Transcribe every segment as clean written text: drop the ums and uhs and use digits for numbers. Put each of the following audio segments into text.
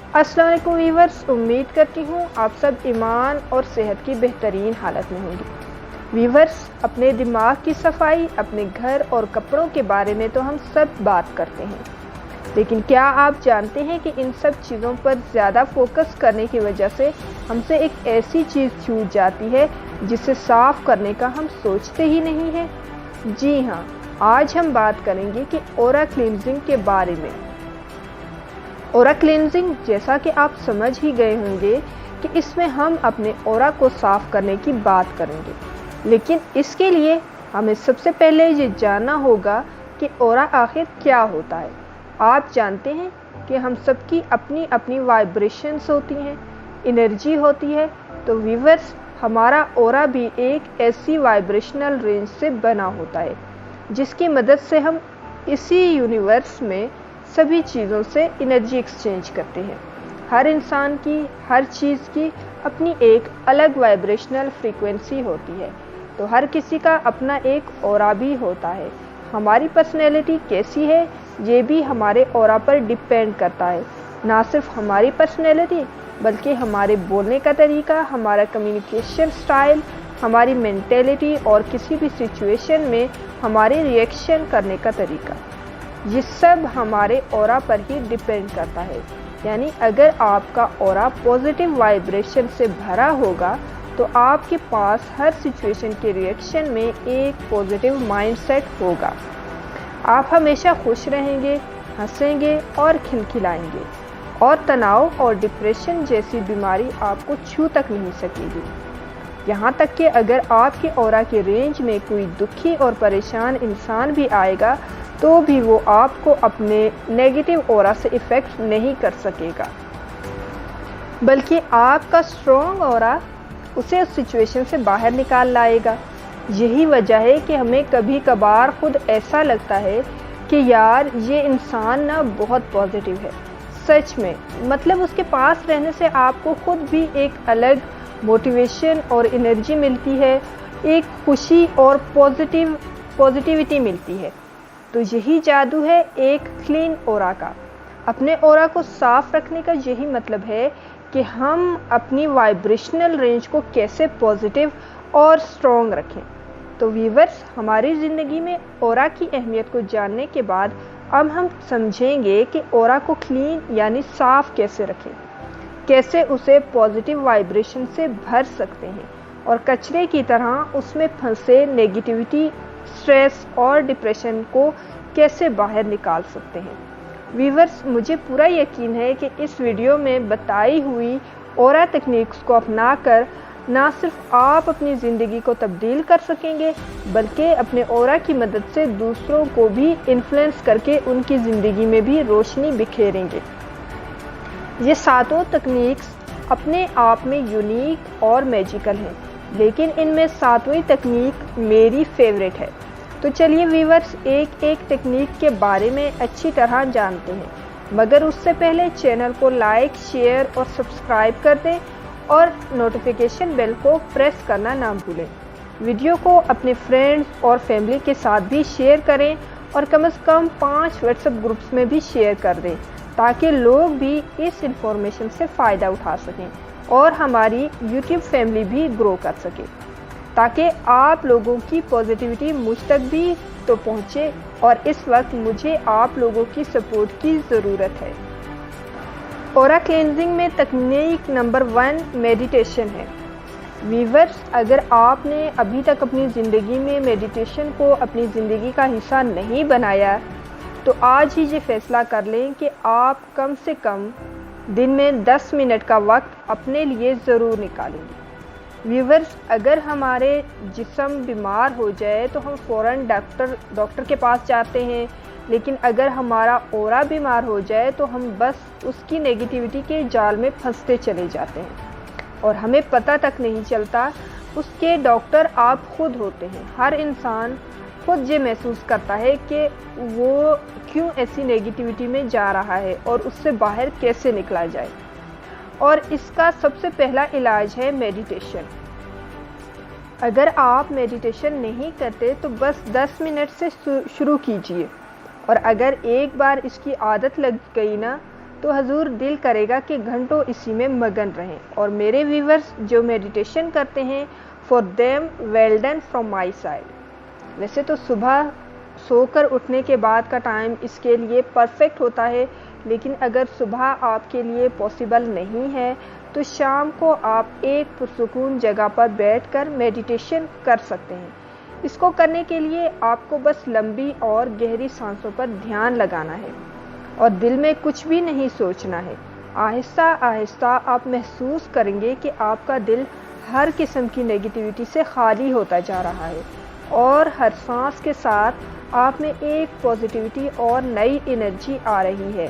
السلام علیکم ویورز، امید کرتی ہوں آپ سب ایمان اور صحت کی بہترین حالت میں ہوں گے۔ ویورز، اپنے دماغ کی صفائی، اپنے گھر اور کپڑوں کے بارے میں تو ہم سب بات کرتے ہیں، لیکن کیا آپ جانتے ہیں کہ ان سب چیزوں پر زیادہ فوکس کرنے کی وجہ سے ہم سے ایک ایسی چیز چھوٹ جاتی ہے جسے صاف کرنے کا ہم سوچتے ہی نہیں ہیں؟ جی ہاں، آج ہم بات کریں گے کہ اورا کلینزنگ کے بارے میں۔ اورا کلینزنگ، جیسا کہ آپ سمجھ ہی گئے ہوں گے کہ اس میں ہم اپنے اورا کو صاف کرنے کی بات کریں گے، لیکن اس کے لیے ہمیں سب سے پہلے یہ جاننا ہوگا کہ اورا آخر کیا ہوتا ہے۔ آپ جانتے ہیں کہ ہم سب کی اپنی اپنی وائبریشنز ہوتی ہیں، انرجی ہوتی ہے، تو ویورز، ہمارا اورا بھی ایک ایسی وائبریشنل رینج سے بنا ہوتا ہے جس کی مدد سے ہم اسی یونیورس میں سبھی چیزوں سے انرجی ایکسچینج کرتے ہیں۔ ہر انسان کی، ہر چیز کی اپنی ایک الگ وائبریشنل فریکوینسی ہوتی ہے، تو ہر کسی کا اپنا ایک اورا بھی ہوتا ہے۔ ہماری پرسنالٹی کیسی ہے یہ بھی ہمارے اورا پر ڈیپینڈ کرتا ہے۔ نہ صرف ہماری پرسنالٹی بلکہ ہمارے بولنے کا طریقہ، ہمارا کمیونیکیشن سٹائل، ہماری مینٹیلٹی اور کسی بھی سچویشن میں ہمارے ریئیکشن کرنے کا طریقہ، یہ سب ہمارے اورا پر ہی ڈیپینڈ کرتا ہے۔ یعنی اگر آپ کا اورا پازیٹیو وائبریشن سے بھرا ہوگا تو آپ کے پاس ہر سچویشن کے ریئیکشن میں ایک پازیٹیو مائنڈ سیٹ ہوگا۔ آپ ہمیشہ خوش رہیں گے، ہنسیں گے اور کھلکھلائیں گے، اور تناؤ اور ڈپریشن جیسی بیماری آپ کو چھو تک نہیں سکے گی۔ یہاں تک کہ اگر آپ کے اورا کے رینج میں کوئی دکھی اور پریشان انسان بھی آئے گا تو بھی وہ آپ کو اپنے نیگیٹو اورا سے افیکٹ نہیں کر سکے گا، بلکہ آپ کا اسٹرانگ اورا اسے اس سچویشن سے باہر نکال لائے گا۔ یہی وجہ ہے کہ ہمیں کبھی کبھار خود ایسا لگتا ہے کہ یار یہ انسان نا بہت پازیٹیو ہے۔ سچ میں، مطلب اس کے پاس رہنے سے آپ کو خود بھی ایک الگ موٹیویشن اور انرجی ملتی ہے، ایک خوشی اور پازیٹیوٹی ملتی ہے۔ تو یہی جادو ہے ایک کلین اورا کا۔ اپنے اورا کو صاف رکھنے کا یہی مطلب ہے کہ ہم اپنی وائبریشنل رینج کو کیسے پازیٹیو اور اسٹرانگ رکھیں۔ تو ویورز، ہماری زندگی میں اورا کی اہمیت کو جاننے کے بعد اب ہم سمجھیں گے کہ اورا کو کلین یعنی صاف کیسے رکھیں، کیسے اسے پازیٹیو وائبریشن سے بھر سکتے ہیں اور کچرے کی طرح اس میں پھنسے نیگیٹیوٹی، اسٹریس اور ڈپریشن کو کیسے باہر نکال سکتے ہیں۔ ویورز، مجھے پورا یقین ہے کہ اس ویڈیو میں بتائی ہوئی اورا تکنیکس کو اپنا کر نہ صرف آپ اپنی زندگی کو تبدیل کر سکیں گے بلکہ اپنے اورا کی مدد سے دوسروں کو بھی انفلوئنس کر کے ان کی زندگی میں بھی روشنی بکھیریں گے۔ یہ ساتوں تکنیکس اپنے آپ میں یونیک اور میجیکل ہیں، لیکن ان میں ساتویں تکنیک میری فیوریٹ ہے۔ تو چلیے ویورز، ایک ایک تکنیک کے بارے میں اچھی طرح جانتے ہیں، مگر اس سے پہلے چینل کو لائک، شیئر اور سبسکرائب کر دیں اور نوٹیفیکیشن بیل کو پریس کرنا نہ بھولیں۔ ویڈیو کو اپنے فرینڈز اور فیملی کے ساتھ بھی شیئر کریں اور کم از کم 5 واٹس ایپ گروپس میں بھی شیئر کر دیں تاکہ لوگ بھی اس انفارمیشن سے فائدہ اٹھا سکیں اور ہماری یوٹیوب فیملی بھی گرو کر سکے، تاکہ آپ لوگوں کی پازیٹیوٹی مجھ تک بھی تو پہنچے، اور اس وقت مجھے آپ لوگوں کی سپورٹ کی ضرورت ہے۔ اورا کلینزنگ میں تکنیک نمبر 1 میڈیٹیشن ہے۔ ویورز، اگر آپ نے ابھی تک اپنی زندگی میں میڈیٹیشن کو اپنی زندگی کا حصہ نہیں بنایا تو آج ہی یہ فیصلہ کر لیں کہ آپ کم سے کم دن میں 10 منٹ کا وقت اپنے لیے ضرور نکالیں گے۔ ویورز، اگر ہمارے جسم بیمار ہو جائے تو ہم فوراً ڈاکٹر کے پاس جاتے ہیں، لیکن اگر ہمارا اورا بیمار ہو جائے تو ہم بس اس کی نیگیٹیوٹی کے جال میں پھنستے چلے جاتے ہیں اور ہمیں پتہ تک نہیں چلتا۔ اس کے ڈاکٹر آپ خود ہوتے ہیں۔ ہر انسان خود یہ محسوس کرتا ہے کہ وہ کیوں ایسی نیگیٹیوٹی میں جا رہا ہے اور اس سے باہر کیسے نکلا جائے، اور اس کا سب سے پہلا علاج ہے میڈیٹیشن۔ اگر آپ میڈیٹیشن نہیں کرتے تو بس 10 منٹ سے شروع کیجئے، اور اگر ایک بار اس کی عادت لگ گئی نا تو حضور دل کرے گا کہ گھنٹوں اسی میں مگن رہیں۔ اور میرے ویورز جو میڈیٹیشن کرتے ہیں، for them well done from my side. ویسے تو صبح سو کر اٹھنے کے بعد کا ٹائم اس کے لیے پرفیکٹ ہوتا ہے، لیکن اگر صبح آپ کے لیے پاسبل نہیں ہے تو شام کو آپ ایک پرسکون جگہ پر بیٹھ کر میڈیٹیشن کر سکتے ہیں۔ اس کو کرنے کے لیے آپ کو بس لمبی اور گہری سانسوں پر دھیان لگانا ہے اور دل میں کچھ بھی نہیں سوچنا ہے۔ آہستہ آہستہ آپ محسوس کریں گے کہ آپ کا دل ہر قسم کی نیگیٹیوٹی سے خالی ہوتا جا رہا ہے اور ہر سانس کے ساتھ آپ میں ایک پازیٹیوٹی اور نئی انرجی آ رہی ہے۔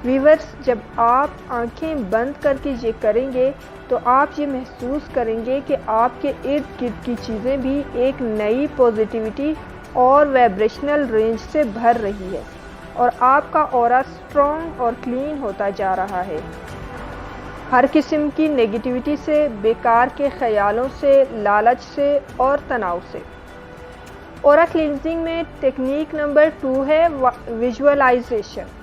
ویورز، جب آپ آنکھیں بند کر کے یہ کریں گے تو آپ یہ محسوس کریں گے کہ آپ کے ارد گرد کی چیزیں بھی ایک نئی پازیٹیوٹی اور وائبریشنل رینج سے بھر رہی ہے اور آپ کا اورا اسٹرانگ اور کلین ہوتا جا رہا ہے، ہر قسم کی نیگیٹیوٹی سے، بیکار کے خیالوں سے، لالچ سے اور تناؤ سے۔ اورا کلینزنگ میں ٹیکنیک نمبر 2 ہے ویژولائزیشن۔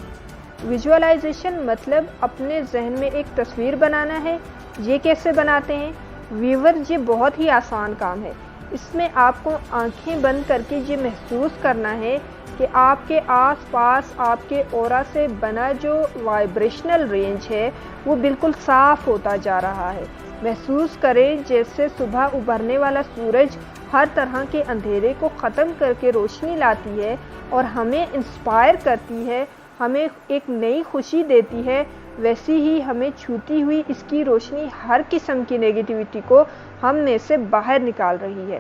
ویژولائزیشن مطلب اپنے ذہن میں ایک تصویر بنانا ہے۔ یہ کیسے بناتے ہیں؟ ویور، یہ بہت ہی آسان کام ہے۔ اس میں آپ کو آنکھیں بند کر کے یہ محسوس کرنا ہے کہ آپ کے آس پاس آپ کے اورا سے بنا جو وائبریشنل رینج ہے وہ بالکل صاف ہوتا جا رہا ہے۔ محسوس کریں جیسے صبح ابھرنے والا سورج ہر طرح کے اندھیرے کو ختم کر کے روشنی لاتی ہے اور ہمیں انسپائر کرتی ہے، ہمیں ایک نئی خوشی دیتی ہے، ویسی ہی ہمیں چھوتی ہوئی اس کی روشنی ہر قسم کی نیگیٹیوٹی کو ہم میں سے باہر نکال رہی ہے۔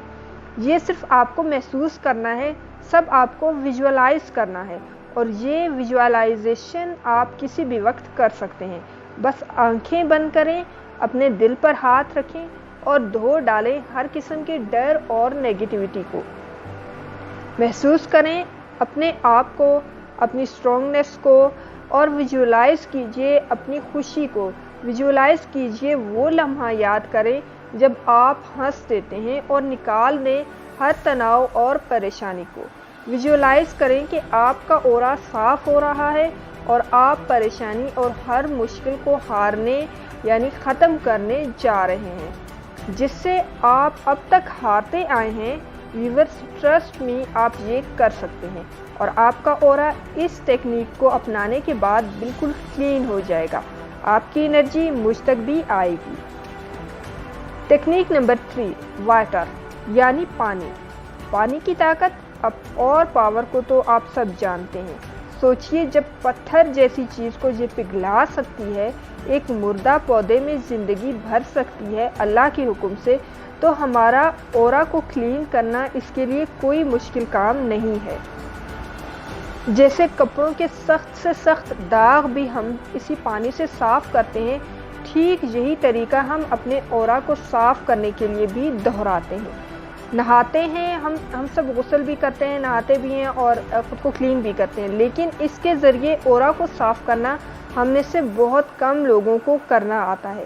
یہ صرف آپ کو محسوس کرنا ہے، سب آپ کو ویژولائز کرنا ہے، اور یہ ویژولائزیشن آپ کسی بھی وقت کر سکتے ہیں۔ بس آنکھیں بند کریں، اپنے دل پر ہاتھ رکھیں اور دھو ڈالیں ہر قسم کے ڈر اور نیگیٹیوٹی کو۔ محسوس کریں اپنے آپ کو، اپنی اسٹرانگنیس کو، اور ویژولائز کیجئے اپنی خوشی کو۔ ویژولائز کیجئے وہ لمحہ یاد کریں جب آپ ہنس دیتے ہیں اور نکال دیں ہر تناؤ اور پریشانی کو۔ ویژولائز کریں کہ آپ کا اورا صاف ہو رہا ہے اور آپ پریشانی اور ہر مشکل کو ہارنے یعنی ختم کرنے جا رہے ہیں جس سے آپ اب تک ہارتے آئے ہیں۔ ویورز، ٹرسٹ می، آپ یہ کر سکتے ہیں اور آپ کا اورا اس ٹیکنیک کو اپنانے کے بعد بالکل کلین ہو جائے گا۔ آپ کی انرجی مجھ تک بھی آئے گی۔ ٹیکنیک نمبر 3، واٹر یعنی پانی۔ پانی کی طاقت اور پاور کو تو آپ سب جانتے ہیں۔ سوچئے جب پتھر جیسی چیز کو یہ پگھلا سکتی ہے، ایک مردہ پودے میں زندگی بھر سکتی ہے اللہ کے حکم سے، تو ہمارا اورا کو کلین کرنا اس کے لیے کوئی مشکل کام نہیں ہے۔ جیسے کپڑوں کے سخت سے سخت داغ بھی ہم اسی پانی سے صاف کرتے ہیں، ٹھیک یہی طریقہ ہم اپنے اورا کو صاف کرنے کے لیے بھی دہراتے ہیں۔ نہاتے ہیں، ہم سب غسل بھی کرتے ہیں، نہاتے بھی ہیں اور خود کو کلین بھی کرتے ہیں، لیکن اس کے ذریعے اورا کو صاف کرنا ہم میں سے بہت کم لوگوں کو کرنا آتا ہے۔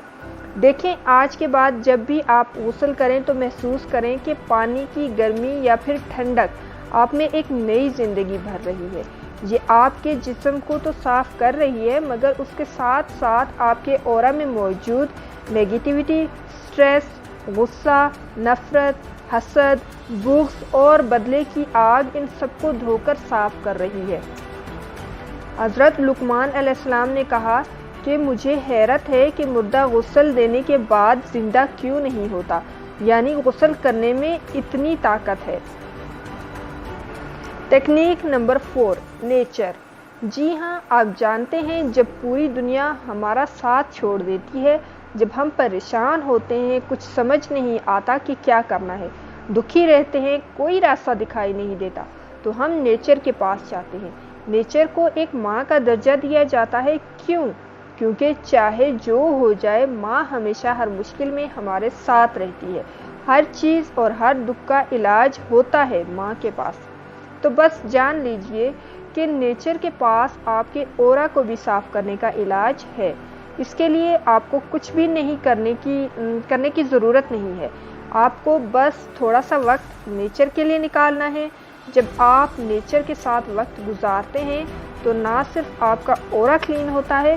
دیکھیں، آج کے بعد جب بھی آپ غسل کریں تو محسوس کریں کہ پانی کی گرمی یا پھر ٹھنڈک آپ میں ایک نئی زندگی بھر رہی ہے۔ یہ آپ کے جسم کو تو صاف کر رہی ہے، مگر اس کے ساتھ ساتھ آپ کے اورا میں موجود نیگیٹیوٹی، سٹریس، غصہ، نفرت، حسد، بغض اور بدلے کی آگ، ان سب کو دھو کر صاف کر رہی ہے۔ حضرت لقمان علیہ السلام نے کہا کہ مجھے حیرت ہے کہ مردہ غسل دینے کے بعد زندہ کیوں نہیں ہوتا، یعنی غسل کرنے میں اتنی طاقت ہے۔ Technique number 4، nature. جی ہاں، آپ جانتے ہیں جب پوری دنیا ہمارا ساتھ چھوڑ دیتی ہے، جب ہم پریشان ہوتے ہیں، کچھ سمجھ نہیں آتا کہ کیا کرنا ہے، دکھی رہتے ہیں، کوئی راستہ دکھائی نہیں دیتا، تو ہم نیچر کے پاس جاتے ہیں۔ نیچر کو ایک ماں کا درجہ دیا جاتا ہے، کیوں؟ کیونکہ چاہے جو ہو جائے، ماں ہمیشہ ہر مشکل میں ہمارے ساتھ رہتی ہے۔ ہر چیز اور ہر دکھ کا علاج ہوتا ہے ماں کے پاس۔ تو بس جان لیجئے کہ نیچر کے پاس آپ کے اورا کو بھی صاف کرنے کا علاج ہے۔ اس کے لیے آپ کو کچھ بھی نہیں کرنے کی ضرورت نہیں ہے۔ آپ کو بس تھوڑا سا وقت نیچر کے لیے نکالنا ہے۔ جب آپ نیچر کے ساتھ وقت گزارتے ہیں تو نہ صرف آپ کا اورا کلین ہوتا ہے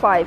5,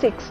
6,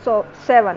7,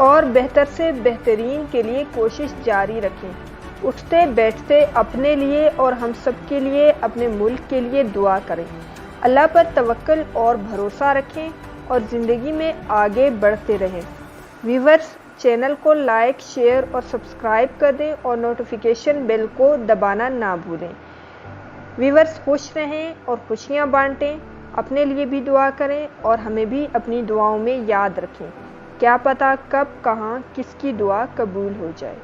اور بہتر سے بہترین کے لیے کوشش جاری رکھیں۔ اٹھتے بیٹھتے اپنے لیے اور ہم سب کے لیے، اپنے ملک کے لیے دعا کریں۔ اللہ پر توکل اور بھروسہ رکھیں اور زندگی میں آگے بڑھتے رہیں۔ ویورز، چینل کو لائک، شیئر اور سبسکرائب کر دیں اور نوٹیفیکیشن بیل کو دبانا نہ بھولیں۔ ویورز، خوش رہیں اور خوشیاں بانٹیں، اپنے لیے بھی دعا کریں اور ہمیں بھی اپنی دعاؤں میں یاد رکھیں۔ کیا پتہ کب کہاں کس کی دعا قبول ہو جائے۔